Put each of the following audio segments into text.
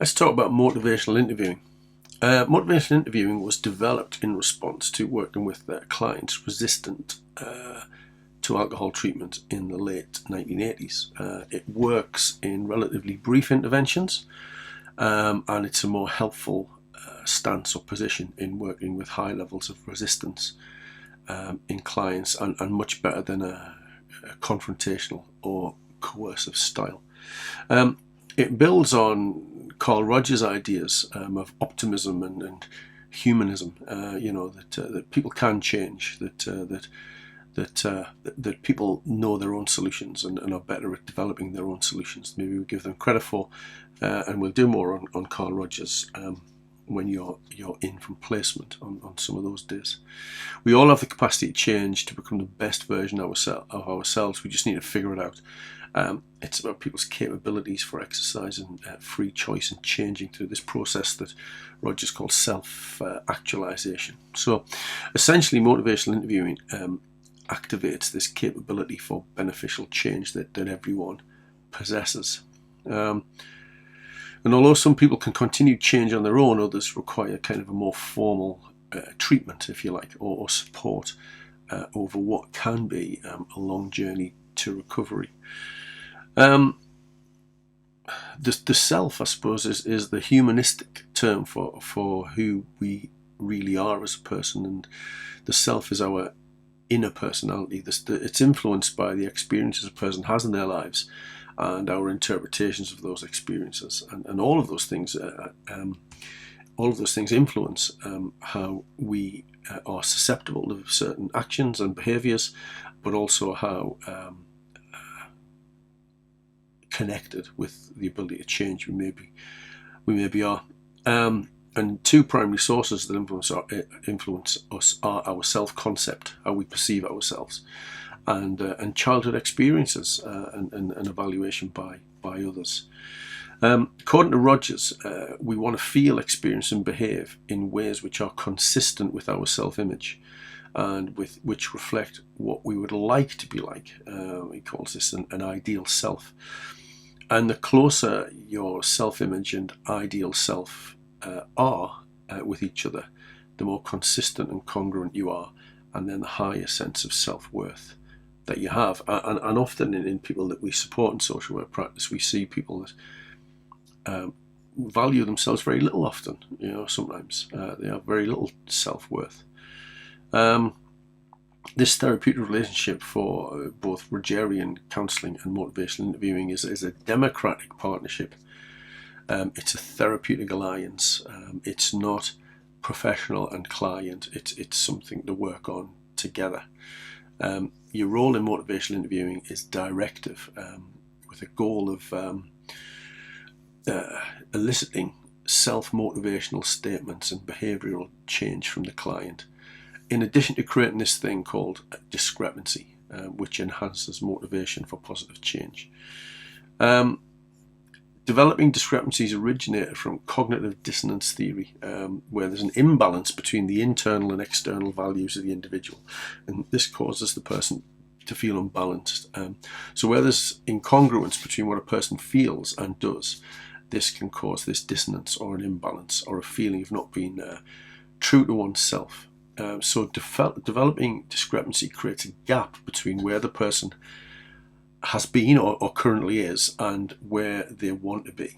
Let's talk about motivational interviewing. Motivational interviewing was developed in response to working with clients resistant to alcohol treatment in the late 1980s. It works in relatively brief interventions, and it's a more helpful stance or position in working with high levels of resistance in clients, and much better than a confrontational or coercive style. It builds on Carl Rogers' ideas of optimism and humanism. That people can change, that people know their own solutions and are better at developing their own solutions. Maybe we give them credit for, and we'll do more on Carl Rogers when you're in from placement on some of those days. We all have the capacity to change, to become the best version of ourselves. We just need to figure it out. It's about people's capabilities for exercising free choice and changing through this process that Rogers calls self-actualization. So essentially motivational interviewing activates this capability for beneficial change that everyone possesses. And although some people can continue change on their own, others require kind of a more formal treatment, if you like, or support over what can be a long journey to recovery. The self, I suppose, is the humanistic term for who we really are as a person, and the self is our inner personality. It's influenced by the experiences a person has in their lives and our interpretations of those experiences, and all of those things influence how we are susceptible to certain actions and behaviours, but also how connected with the ability to change we maybe are. And two primary sources that influence us are our self-concept, how we perceive ourselves, and childhood experiences and evaluation by others. According to Rogers, we want to feel, experience and behave in ways which are consistent with our self-image and which reflect what we would like to be like. He calls this an ideal self. And the closer your self-image and ideal self are with each other, the more consistent and congruent you are, and then the higher sense of self-worth that you have. And often in people that we support in social work practice, we see people that value themselves very little often. Sometimes they have very little self-worth. This therapeutic relationship for both Rogerian counselling and motivational interviewing is a democratic partnership. It's a therapeutic alliance. It's not professional and client. It's something to work on together. Your role in motivational interviewing is directive, with a goal of eliciting self-motivational statements and behavioural change from the client, in addition to creating this thing called discrepancy, which enhances motivation for positive change. Developing discrepancies originated from cognitive dissonance theory, where there's an imbalance between the internal and external values of the individual, and this causes the person to feel unbalanced. So where there's incongruence between what a person feels and does, this can cause this dissonance or an imbalance or a feeling of not being true to oneself. So developing discrepancy creates a gap between where the person has been or currently is and where they want to be.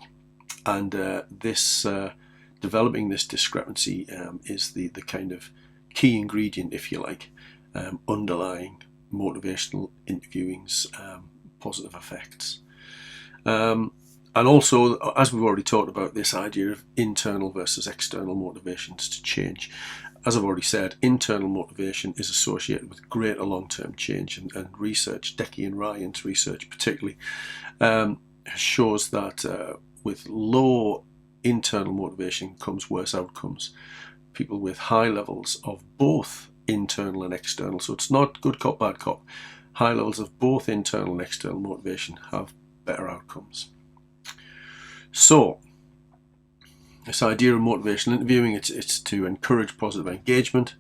And developing this discrepancy is the kind of key ingredient, if you like, underlying motivational interviewing's positive effects. And also, as we've already talked about, this idea of internal versus external motivations to change. As I've already said, internal motivation is associated with greater long-term change, and research, Decky and Ryan's research particularly, shows that with low internal motivation comes worse outcomes. People with high levels of both internal and external, so it's not good cop, bad cop, high levels of both internal and external motivation have better outcomes. So, this idea of motivational interviewing, it's to encourage positive engagement.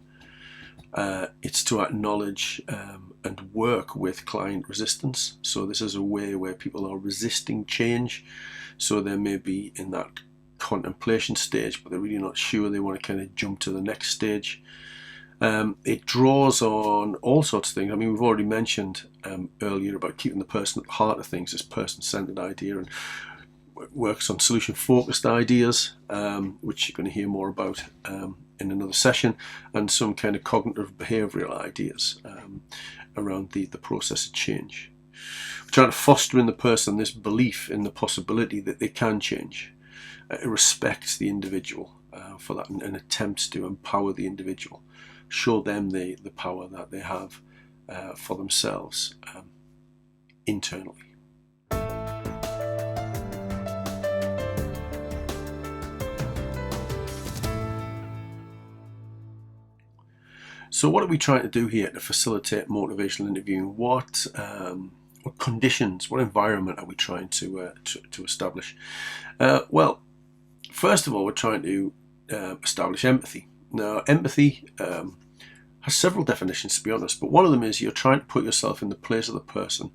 It's to acknowledge and work with client resistance. So this is a way where people are resisting change. So they may be in that contemplation stage, but they're really not sure. They want to kind of jump to the next stage. It draws on all sorts of things. I mean, we've already mentioned earlier about keeping the person at the heart of things, this person-centered idea, and works on solution-focused ideas, which you're going to hear more about in another session, and some kind of cognitive behavioural ideas around the process of change. We're trying to foster in the person this belief in the possibility that they can change. It respects the individual for that, and attempts to empower the individual, show them the power that they have for themselves internally. So what are we trying to do here to facilitate motivational interviewing? What conditions, what environment are we trying to establish? Well, first of all, we're trying to establish empathy. Now, empathy has several definitions, to be honest, but one of them is you're trying to put yourself in the place of the person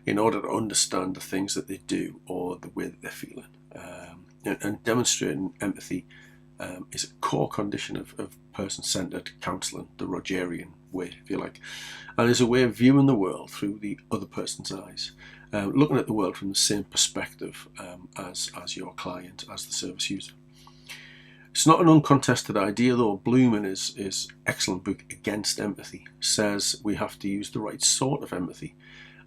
in order to understand the things that they do or the way that they're feeling. And demonstrating empathy is a core condition of person-centered counselling, the Rogerian way, if you like, and is a way of viewing the world through the other person's eyes, looking at the world from the same perspective as your client, as the service user. It's not an uncontested idea, though. Bloom, in his excellent book Against Empathy, says we have to use the right sort of empathy,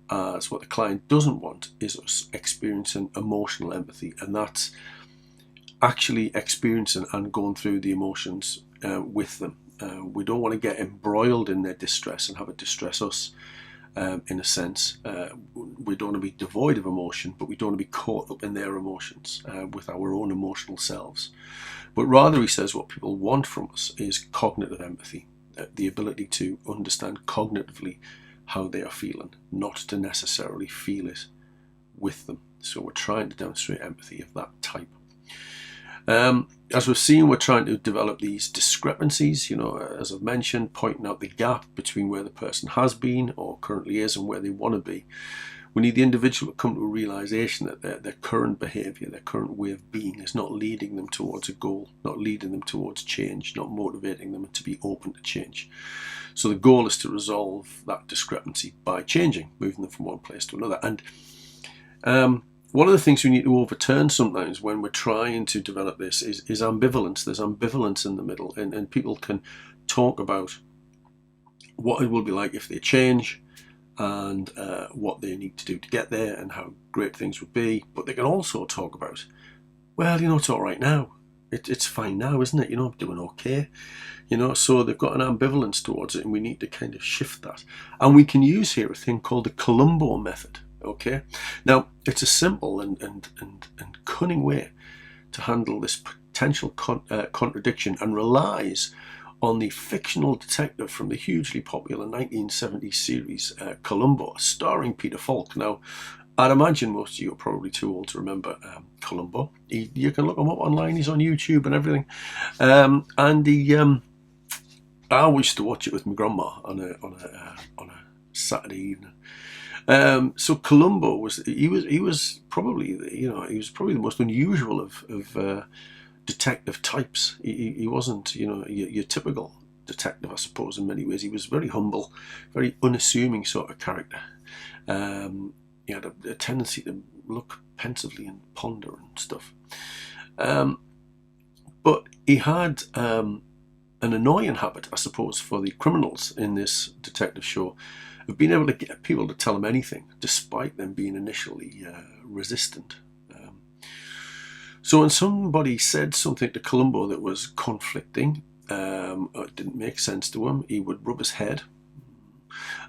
as what the client doesn't want is us experiencing emotional empathy, and that's actually experiencing and going through the emotions with them. We don't want to get embroiled in their distress and have it distress us, in a sense. We don't want to be devoid of emotion, but we don't want to be caught up in their emotions with our own emotional selves. But rather, he says, what people want from us is cognitive empathy, the ability to understand cognitively how they are feeling, not to necessarily feel it with them. So we're trying to demonstrate empathy of that type. As we've seen, we're trying to develop these discrepancies, as I've mentioned, pointing out the gap between where the person has been or currently is and where they want to be. We need the individual to come to a realization that their current behavior, their current way of being is not leading them towards a goal, not leading them towards change, not motivating them to be open to change. So the goal is to resolve that discrepancy by changing, moving them from one place to another. And one of the things we need to overturn sometimes when we're trying to develop this is ambivalence. There's ambivalence in the middle, and people can talk about what it will be like if they change, and what they need to do to get there, and how great things would be. But they can also talk about, well, it's all right now. It's fine now, isn't it? I'm doing okay. So they've got an ambivalence towards it, and we need to kind of shift that. And we can use here a thing called the Columbo method. Okay, now it's a simple and cunning way to handle this potential contradiction, and relies on the fictional detective from the hugely popular 1970s series Columbo, starring Peter Falk. Now, I'd imagine most of you are probably too old to remember Columbo. You can look him up online. He's on YouTube and everything. I used to watch it with my grandma on a Saturday evening. So Columbo was probably the most unusual of detective types. He wasn't your typical detective, I suppose, in many ways. He was very humble, very unassuming sort of character. He had a tendency to look pensively and ponder and stuff. But he had an annoying habit, I suppose, for the criminals in this detective show, of being able to get people to tell him anything, despite them being initially resistant. So when somebody said something to Columbo that was conflicting, or it didn't make sense to him, he would rub his head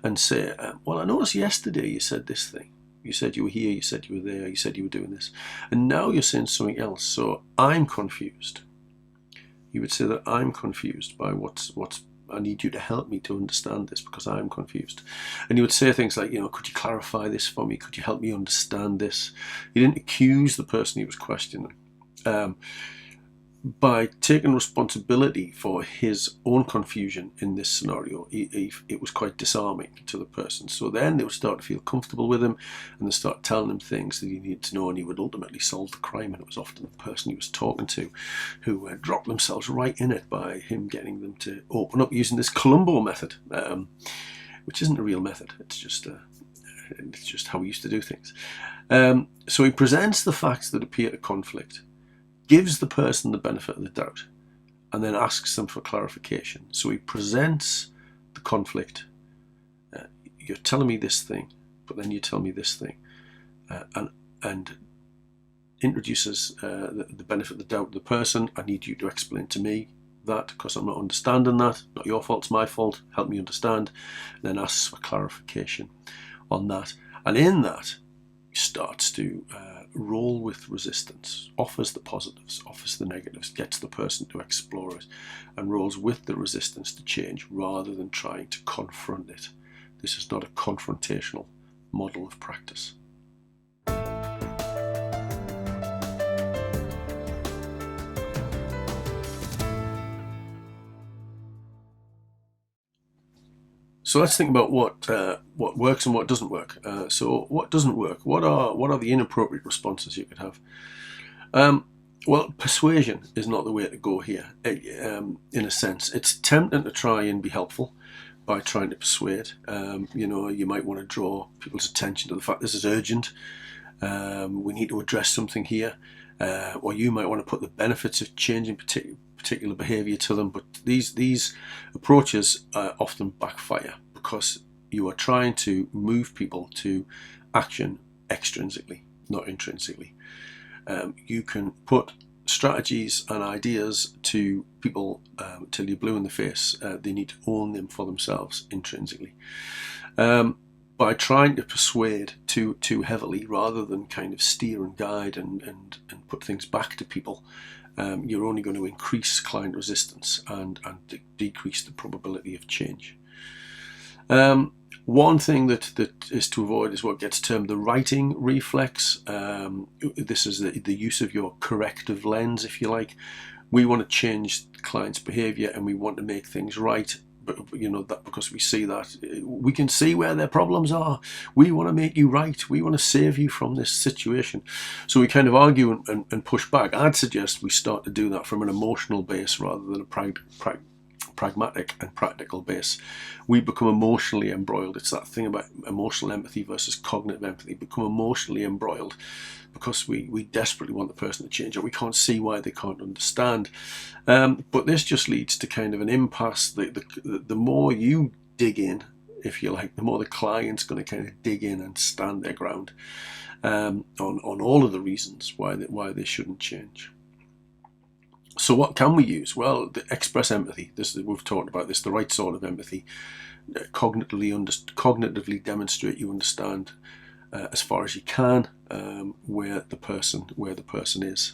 and say, well, I noticed yesterday you said this thing. You said you were here, you said you were there, you said you were doing this, and now you're saying something else, so I'm confused. He would say that I'm confused by what's I need you to help me to understand this because I'm confused. And he would say things like, could you clarify this for me? Could you help me understand this? He didn't accuse the person he was questioning. by taking responsibility for his own confusion in this scenario, it was quite disarming to the person. So then they would start to feel comfortable with him, and they start telling him things that he needed to know, and he would ultimately solve the crime. And it was often the person he was talking to who dropped themselves right in it by him getting them to open up using this Columbo method, which isn't a real method. It's just how we used to do things. So he presents the facts that appear to conflict, gives the person the benefit of the doubt, and then asks them for clarification. So he presents the conflict. You're telling me this thing, but then you tell me this thing, and introduces the benefit of the doubt to the person. I need you to explain to me that, because I'm not understanding that. Not your fault, it's my fault. Help me understand. And then asks for clarification on that. And in that, he starts to roll with resistance, offers the positives, offers the negatives, gets the person to explore it, and rolls with the resistance to change rather than trying to confront it. This is not a confrontational model of practice. So let's think about what works and what doesn't work. So what doesn't work? What are the inappropriate responses you could have? Well, persuasion is not the way to go here. In a sense, it's tempting to try and be helpful by trying to persuade. You might want to draw people's attention to the fact this is urgent. We need to address something here. Or you might want to put the benefits of changing particular behaviour to them. But these approaches often backfire because you are trying to move people to action extrinsically, not intrinsically. You can put strategies and ideas to people till you're blue in the face. They need to own them for themselves intrinsically. By trying to persuade too heavily rather than kind of steer and guide and put things back to people, you're only going to increase client resistance and decrease the probability of change. One thing that is to avoid is what gets termed the righting reflex. This is the use of your corrective lens, if you like. We want to change the client's behaviour and we want to make things right. But that because we see that we can see where their problems are. We want to make you right. We want to save you from this situation. So we kind of argue and push back. I'd suggest we start to do that from an emotional base rather than a pragmatic and practical base. We become emotionally embroiled. It's that thing about emotional empathy versus cognitive empathy. Become emotionally embroiled because we desperately want the person to change, or we can't see why they can't understand. But this just leads to kind of an impasse. The more you dig in, if you like, the more the client's going to kind of dig in and stand their ground on all of the reasons why they shouldn't change. So what can we use? Well, the express empathy. We've talked about this. The right sort of empathy. Cognitively demonstrate you understand as far as you can where the person is.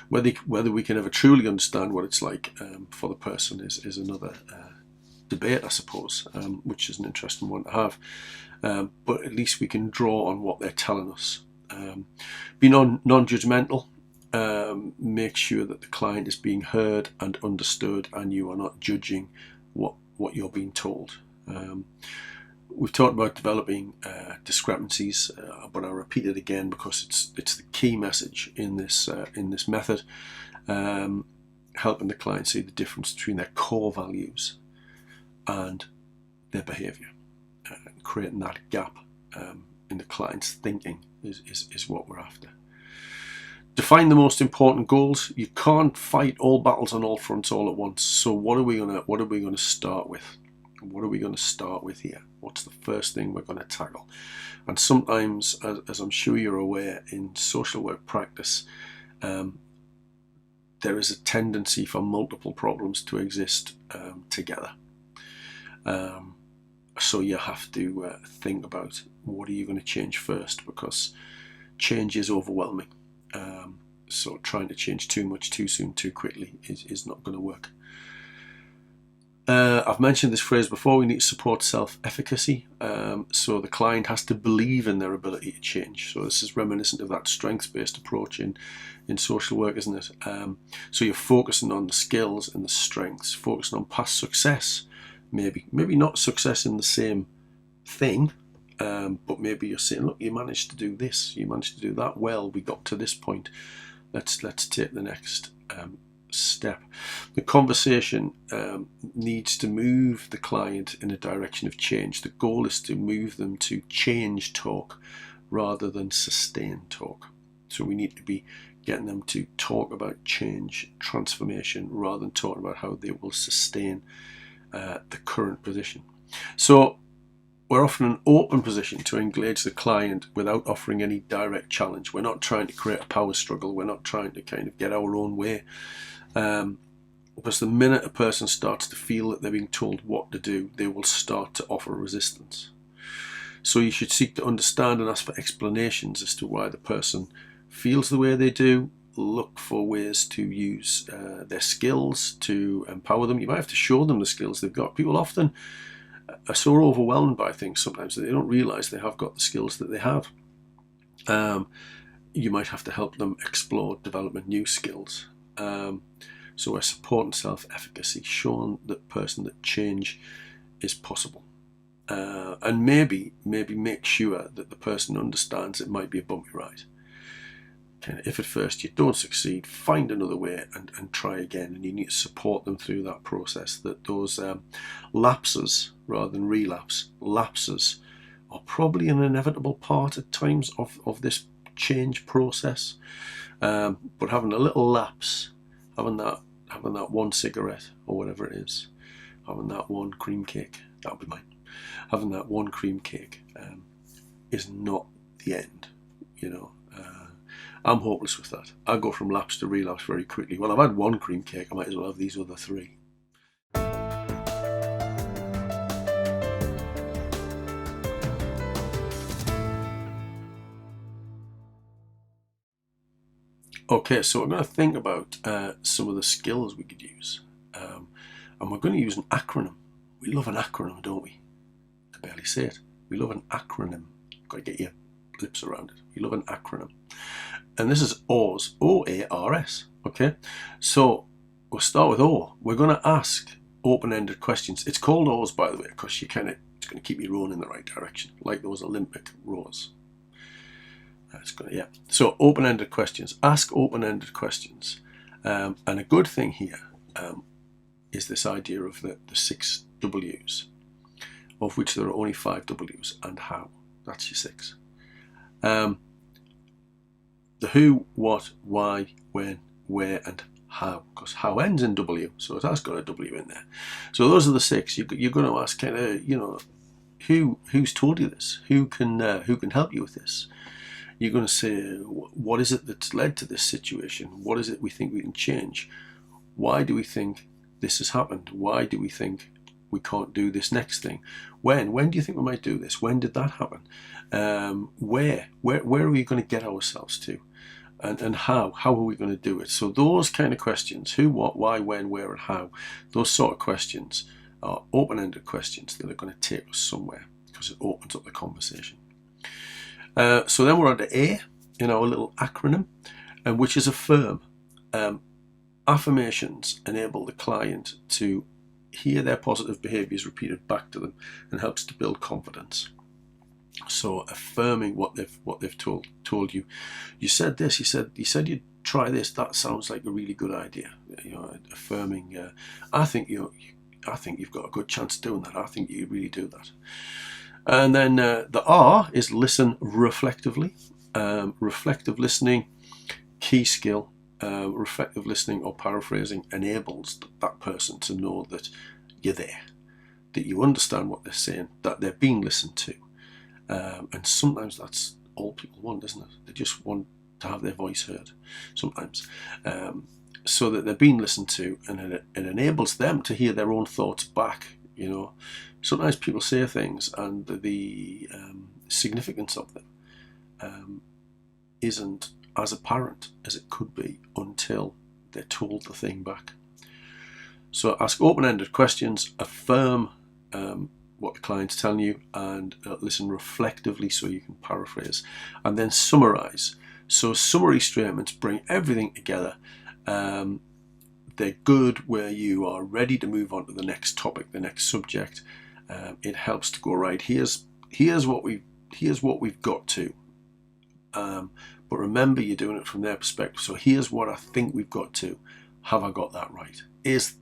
Whether we can ever truly understand what it's like for the person is another debate, I suppose, which is an interesting one to have. But at least we can draw on what they're telling us. Be non-judgmental. Make sure that the client is being heard and understood, and you are not judging what you're being told. We've talked about developing discrepancies, but I'll repeat it again because it's the key message in this method. Helping the client see the difference between their core values and their behaviour, creating that gap in the client's thinking is what we're after. Define the most important goals. You can't fight all battles on all fronts all at once. So what are we gonna start with? What are we going to start with here? What's the first thing we're going to tackle? And sometimes, as I'm sure you're aware, in social work practice, there is a tendency for multiple problems to exist together. So you have to think about what are you going to change first, because change is overwhelming. So trying to change too much, too soon, too quickly is not going to work. I've mentioned this phrase before. We need to support self-efficacy. So the client has to believe in their ability to change. So this is reminiscent of that strengths-based approach in social work, isn't it? So you're focusing on the skills and the strengths, focusing on past success, maybe not success in the same thing, but maybe you're saying, look, you managed to do this, you managed to do that well, we got to this point, let's take the next step. The conversation needs to move the client in a direction of change. The goal is to move them to change talk rather than sustain talk. So we need to be getting them to talk about change, transformation, rather than talking about how they will sustain the current position. So we're often in an open position to engage the client without offering any direct challenge. We're not trying to create a power struggle. We're not trying to kind of get our own way. Because the minute a person starts to feel that they're being told what to do, they will start to offer resistance. So you should seek to understand and ask for explanations as to why the person feels the way they do. Look for ways to use their skills to empower them. You might have to show them the skills they've got. People often are so overwhelmed by things sometimes that they don't realise they have got the skills that they have. You might have to help them explore development new skills. So we're supporting self-efficacy, showing the person that change is possible. And maybe make sure that the person understands it might be a bumpy ride. If at first you don't succeed, find another way and try again. And you need to support them through that process, that those lapses, rather than relapse, lapses are probably an inevitable part at times of this change process. But having a little lapse, having that one cigarette or whatever it is, having that one cream cake, that would be mine. Having that one cream cake is not the end, you know. I'm hopeless with that. I go from lapse to relapse very quickly. Well, I've had one cream cake, I might as well have these other three. Okay, so we're going to think about some of the skills we could use. And we're going to use an acronym. We love an acronym, don't we? I can barely say it. We love an acronym. You've got to get your lips around it. We love an acronym. And this is OARS, O-A-R-S. Okay, so we'll start with O. We're going to ask open-ended questions. It's called OARS, by the way, because it's going to keep you rowing in the right direction, like those Olympic rows. So open-ended questions. Ask open-ended questions. And a good thing here is this idea of the 6 W's, of which there are only 5 W's, and how. That's your 6. The who, what, why, when, where, and how, because how ends in W, so it has got a W in there. So those are the 6. You're going to ask, kind of, who's told you this? Who can help you with this? You're going to say, what is it that's led to this situation? What is it we think we can change? Why do we think this has happened? Why do we think we can't do this next thing? When do you think we might do this? When did that happen? Where are we going to get ourselves to? And how are we going to do it? So those kind of questions, who, what, why, when, where, and how, those sort of questions are open-ended questions that are going to take us somewhere, because it opens up the conversation. So then we're on to A in our little acronym, which is affirm. Affirmations enable the client to hear their positive behaviours repeated back to them and helps to build confidence. So affirming what they've told you. You said this. You said you'd try this. That sounds like a really good idea. Affirming. I think you've got a good chance of doing that. I think you really do that. And then the R is listen reflectively. Reflective listening, key skill. Reflective listening, or paraphrasing, enables that person to know that you're there, that you understand what they're saying, that they're being listened to. And sometimes that's all people want, isn't it? They just want to have their voice heard sometimes. So that they're being listened to, and it enables them to hear their own thoughts back. Sometimes people say things and the significance of them isn't as apparent as it could be until they're told the thing back. So ask open-ended questions, affirm what the client's telling you, and listen reflectively so you can paraphrase, and then summarize. So summary statements bring everything together. They're good where you are ready to move on to the next topic, the next subject. It helps to go, right, here's what we've got to. But remember, you're doing it from their perspective. So here's what I think we've got to. Have I got that right? Is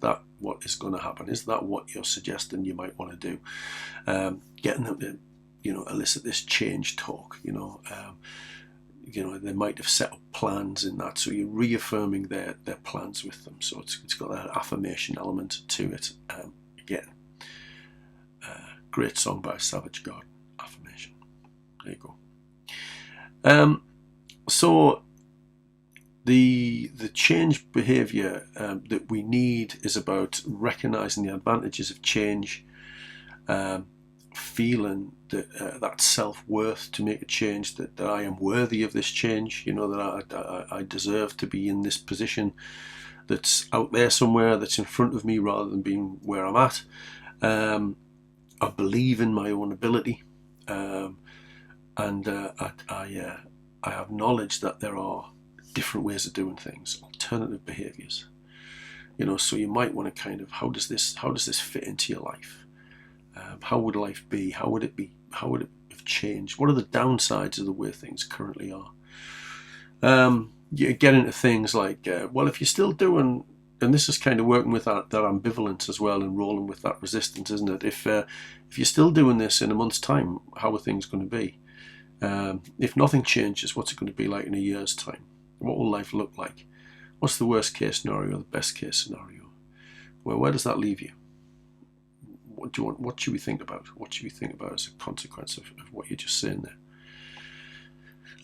that what is going to happen? Is that what you're suggesting you might want to do? Getting them to, elicit this change talk. They might have set up plans in that, so you're reaffirming their plans with them. So it's got that affirmation element to it. Again, great song by Savage Garden, Affirmation. There you go. So the change behavior that we need is about recognizing the advantages of change, feeling that self-worth to make a change, that I am worthy of this change, that I deserve to be in this position that's out there somewhere, that's in front of me rather than being where I'm at. I believe in my own ability, and I have knowledge that there are different ways of doing things, alternative behaviors. So you might want to kind of, how does this fit into your life? How would life be? How would it be? How would it have changed? What are the downsides of the way things currently are? You get into things like, well, if you're still doing, and this is kind of working with that ambivalence as well, and rolling with that resistance, isn't it? If you're still doing this in a month's time, how are things going to be? If nothing changes, what's it going to be like in a year's time? What will life look like? What's the worst case scenario, the best case scenario? Well, where does that leave you? What should we think about? What should we think about as a consequence of what you're just saying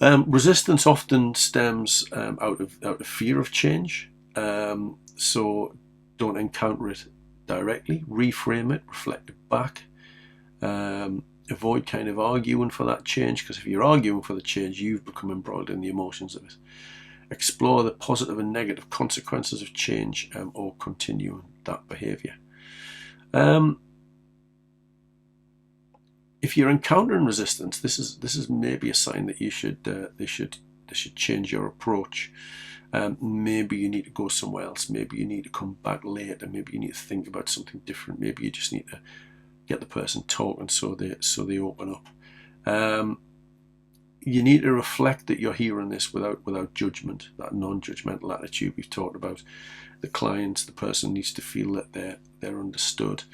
there? Resistance often stems out of fear of change. So don't encounter it directly. Reframe it. Reflect it back. Avoid kind of arguing for that change, because if you're arguing for the change, you've become embroiled in the emotions of it. Explore the positive and negative consequences of change, or continuing that behaviour. If you're encountering resistance, this is maybe a sign that they should change your approach. Maybe you need to go somewhere else. Maybe you need to come back later. Maybe you need to think about something different. Maybe you just need to get the person talking so they open up. You need to reflect that you're hearing this without judgment, that non-judgmental attitude we've talked about. The client, the person needs to feel that they're understood.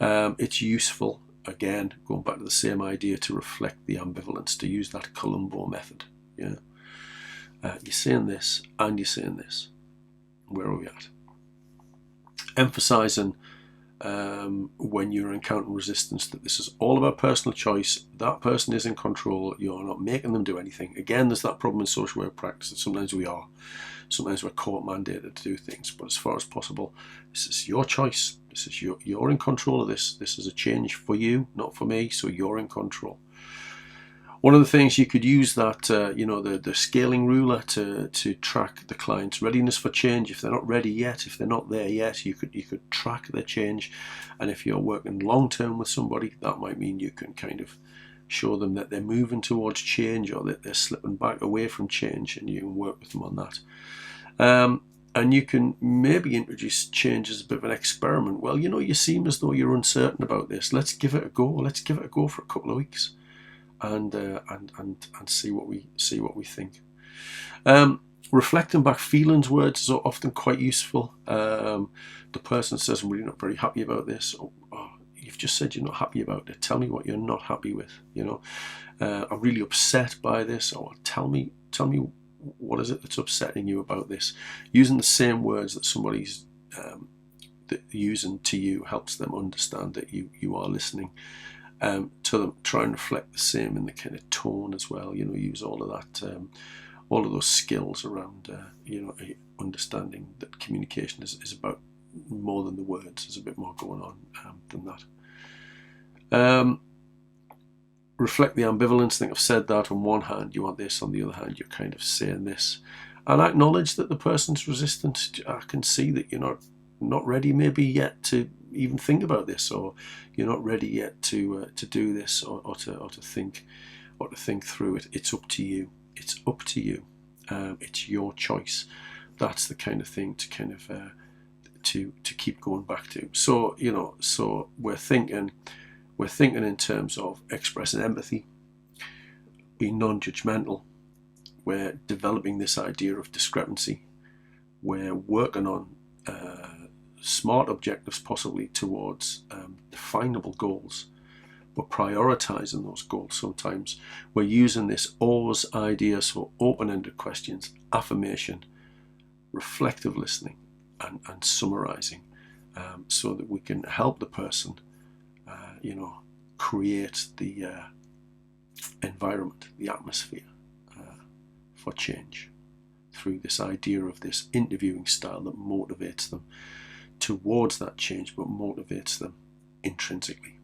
It's useful, again, going back to the same idea, to reflect the ambivalence, to use that Columbo method. Yeah, you're saying this and you're saying this. Where are we at? Emphasizing when you're encountering resistance that this is all about personal choice. That person is in control. You're not making them do anything. Again, there's that problem in social work practice that sometimes we are. Sometimes we're court mandated to do things, but as far as possible, this is your choice. This is you're in control of this. This is a change for you, not for me. So you're in control. One of the things you could use that, the scaling ruler to track the client's readiness for change. If they're not ready yet, if they're not there yet, you could track their change. And if you're working long term with somebody, that might mean you can kind of show them that they're moving towards change, or that they're slipping back away from change, and you can work with them on that. And you can maybe introduce change as a bit of an experiment. Well, you seem as though you're uncertain about this. Let's give it a go. Let's give it a go for a couple of weeks. And see what we think. Reflecting back feelings words is often quite useful. The person says, "I'm really not very happy about this." Oh, you've just said you're not happy about it. Tell me what you're not happy with. I'm really upset by this. Or tell me what is it that's upsetting you about this. Using the same words that somebody's using to you helps them understand that you are listening. To them, try and reflect the same in the kind of tone as well. Use all of that, all of those skills around, understanding that communication is about more than the words. There's a bit more going on than that. Reflect the ambivalence. I think I've said that. On one hand, you want this. On the other hand, you're kind of saying this. And acknowledge that the person's resistant. I can see that you're not not ready maybe yet to even think about this, or you're not ready yet to do this, or to think through it. It's up to you. It's up to you. It's your choice. That's the kind of thing to kind of to keep going back to. So so we're thinking in terms of expressing empathy, being non-judgmental. We're developing this idea of discrepancy. We're working on smart objectives, possibly towards definable goals. We're prioritizing those goals sometimes. We're using this OARS idea, so open-ended questions, affirmation, reflective listening, and summarizing, so that we can help the person, create the environment, the atmosphere for change through this idea of this interviewing style that motivates them towards that change, but motivates them intrinsically.